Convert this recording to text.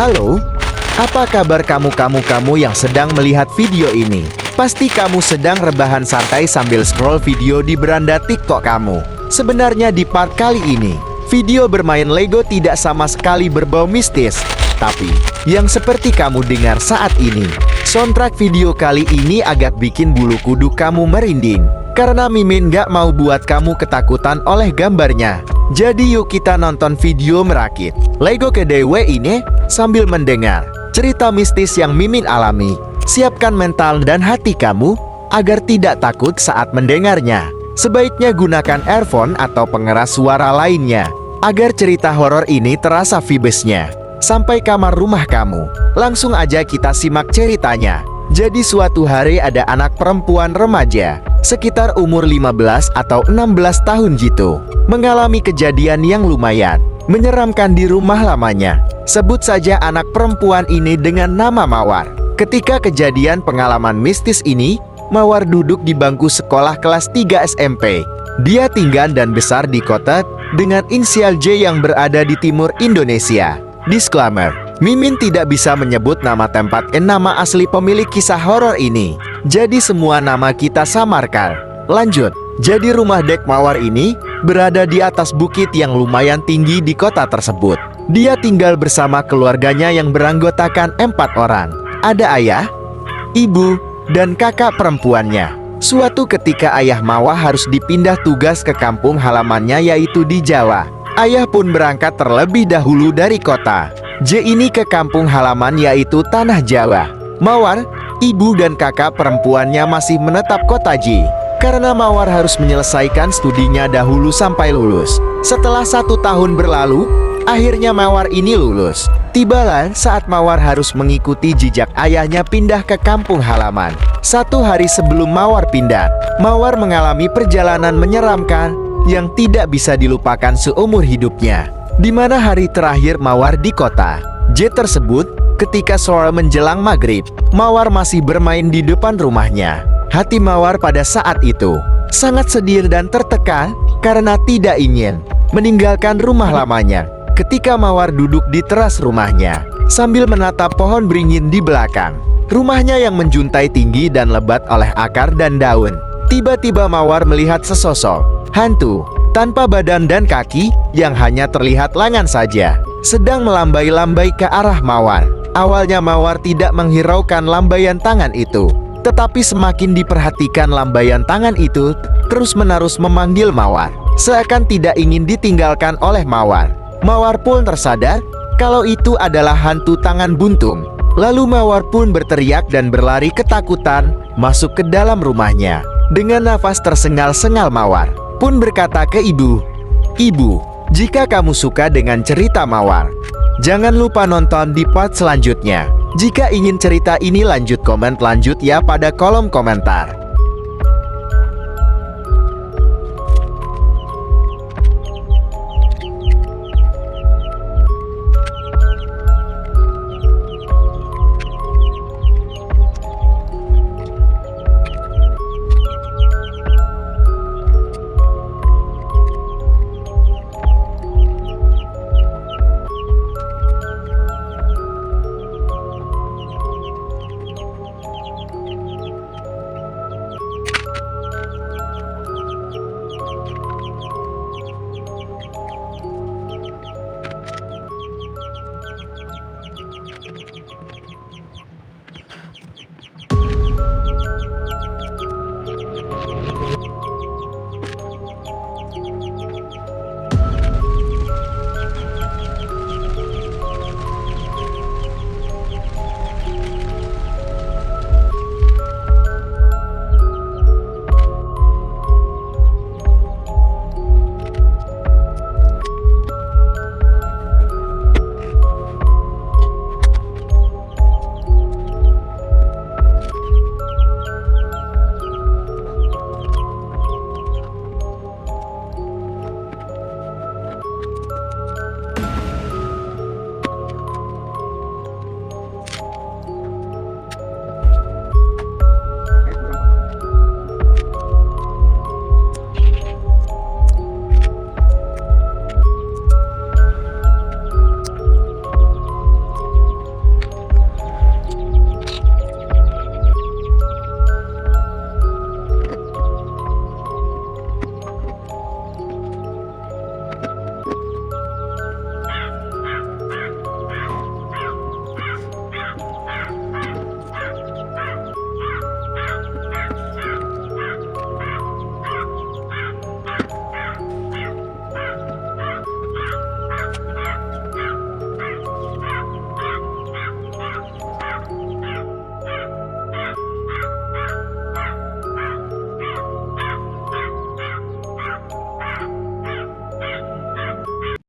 Halo, apa kabar kamu yang sedang melihat video ini? Pasti kamu sedang rebahan santai sambil scroll video di beranda TikTok kamu. Sebenarnya di part kali ini, video bermain Lego tidak sama sekali berbau mistis. Tapi, yang seperti kamu dengar saat ini, soundtrack video kali ini agak bikin bulu kuduk kamu merinding. Karena Mimin gak mau buat kamu ketakutan oleh gambarnya. Jadi yuk kita nonton video merakit Lego KDW ini sambil mendengar cerita mistis yang Mimin alami. Siapkan mental dan hati kamu agar tidak takut saat mendengarnya. Sebaiknya gunakan earphone atau pengeras suara lainnya agar cerita horor ini terasa vibesnya sampai kamar rumah kamu. Langsung aja kita simak ceritanya. Jadi suatu hari ada anak perempuan remaja sekitar umur 15 atau 16 tahun gitu mengalami kejadian yang lumayan menyeramkan di rumah lamanya. Sebut saja anak perempuan ini dengan nama Mawar. Ketika kejadian pengalaman mistis ini, Mawar duduk di bangku sekolah kelas 3 SMP. Dia tinggal dan besar di kota dengan inisial J yang berada di timur Indonesia. Disclaimer, Mimin tidak bisa menyebut nama tempat dan nama asli pemilik kisah horor ini. Jadi semua nama kita samarkan. Lanjut, jadi rumah dek Mawar ini berada di atas bukit yang lumayan tinggi di kota tersebut. Dia tinggal bersama keluarganya yang beranggotakan 4 orang. Ada ayah, ibu, dan kakak perempuannya. Suatu ketika ayah Mawar harus dipindah tugas ke kampung halamannya yaitu di Jawa. Ayah pun berangkat terlebih dahulu dari kota J ini ke kampung halaman yaitu Tanah Jawa. Mawar, ibu dan kakak perempuannya masih menetap kota J karena Mawar harus menyelesaikan studinya dahulu sampai lulus. Setelah 1 tahun berlalu, akhirnya Mawar ini lulus. Tibalah saat Mawar harus mengikuti jejak ayahnya pindah ke kampung halaman. 1 hari sebelum Mawar pindah, Mawar mengalami perjalanan menyeramkan yang tidak bisa dilupakan seumur hidupnya. Di mana hari terakhir Mawar di kota J tersebut, ketika sore menjelang maghrib, Mawar masih bermain di depan rumahnya. Hati Mawar pada saat itu sangat sedih dan tertekan karena tidak ingin meninggalkan rumah lamanya. Ketika Mawar duduk di teras rumahnya sambil menatap pohon beringin di belakang rumahnya yang menjuntai tinggi dan lebat oleh akar dan daun, tiba-tiba Mawar melihat sesosok hantu tanpa badan dan kaki yang hanya terlihat lengan saja sedang melambai-lambai ke arah Mawar. Awalnya Mawar tidak menghiraukan lambaian tangan itu, tetapi semakin diperhatikan lambaian tangan itu terus-menerus memanggil Mawar, seakan tidak ingin ditinggalkan oleh Mawar. Mawar pun tersadar kalau itu adalah hantu tangan buntung. Lalu Mawar pun berteriak dan berlari ketakutan masuk ke dalam rumahnya. Dengan nafas tersengal-sengal Mawar pun berkata ke ibu, "Ibu, jika kamu suka dengan cerita Mawar, jangan lupa nonton di part selanjutnya. Jika ingin cerita ini lanjut, komen lanjut ya pada kolom komentar."